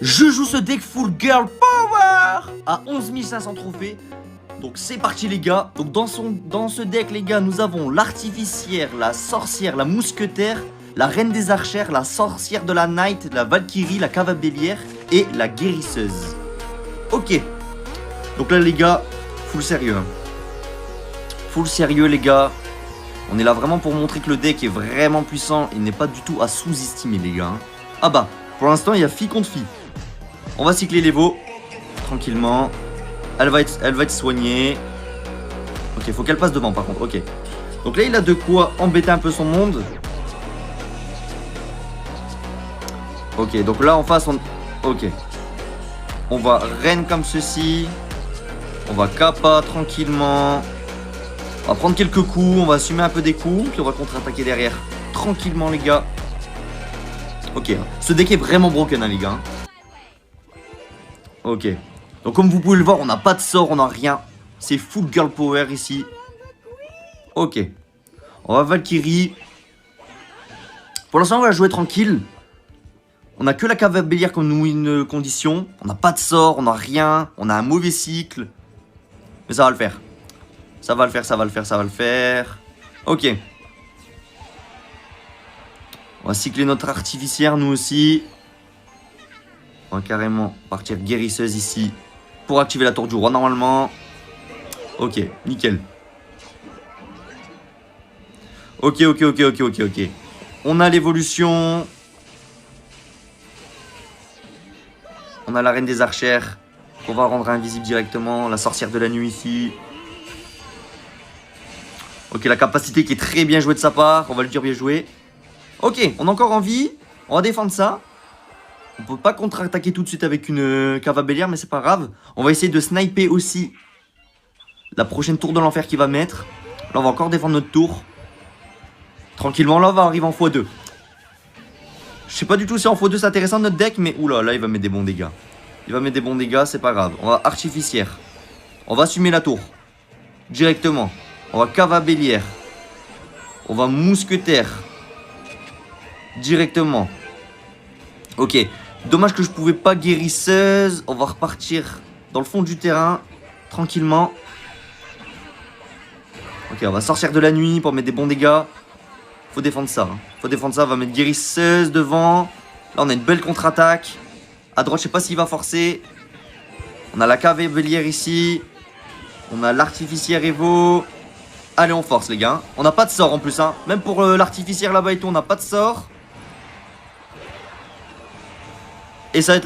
Je joue ce deck full girl power à 11 500 trophées. Donc c'est parti les gars. Donc dans ce deck les gars, nous avons l'artificière, la sorcière, la mousquetaire, la reine des archères, la sorcière de la night, la valkyrie, la cavabellière et la guérisseuse. Ok. Donc là les gars, full sérieux. Full sérieux les gars. On est là vraiment pour montrer que le deck est vraiment puissant. Il n'est pas du tout à sous-estimer les gars. Ah bah, pour l'instant il y a fille contre fille. On va cycler les veaux. Tranquillement. Elle va être soignée. Ok, faut qu'elle passe devant par contre. Ok. Donc là il a de quoi embêter un peu son monde. Ok, donc là en face on... Ok. On va reine comme ceci. On va kappa tranquillement. On va prendre quelques coups. On va assumer un peu des coups. Puis on va contre-attaquer derrière. Tranquillement les gars. Ok. Ce deck est vraiment broken hein, les gars. Ok. Donc comme vous pouvez le voir, on n'a pas de sort, on n'a rien. C'est full girl power ici. Ok. On va Valkyrie. Pour l'instant on va jouer tranquille. On n'a que la cavabellière comme nous une condition. On n'a pas de sort, on n'a rien. On a un mauvais cycle. Mais ça va le faire. Ça va le faire, ça va le faire, ça va le faire. Ok. On va cycler notre artificière nous aussi. On va carrément partir guérisseuse ici. Pour activer la tour du roi normalement. Ok, nickel. Ok. On a l'évolution. On a la reine des archères. Qu'on va rendre invisible directement. La sorcière de la nuit ici. Ok, la capacité qui est très bien jouée de sa part. On va le dire bien joué. Ok, on a encore envie. On va défendre ça. On peut pas contre-attaquer tout de suite avec une cavabellière, mais c'est pas grave. On va essayer de sniper aussi la prochaine tour de l'enfer qu'il va mettre. Là, on va encore défendre notre tour. Tranquillement, là, on va arriver en x2. Je sais pas du tout si en x2 c'est intéressant notre deck, mais oula, là, il va mettre des bons dégâts. Il va mettre des bons dégâts, c'est pas grave. On va artificière. On va assumer la tour. Directement. On va cavabellière. On va mousquetaire. Directement. Ok. Dommage que je pouvais pas guérisseuse. On va repartir dans le fond du terrain. Tranquillement. Ok, on va sortir de la nuit pour mettre des bons dégâts. Faut défendre ça. Faut défendre ça. On va mettre guérisseuse devant. Là, on a une belle contre-attaque. À droite, je sais pas s'il va forcer. On a la cavabellière ici. On a l'artificière Evo. Allez, on force, les gars. On n'a pas de sort en plus. Hein. Même pour l'artificière là-bas et tout, on n'a pas de sort. Et ça va être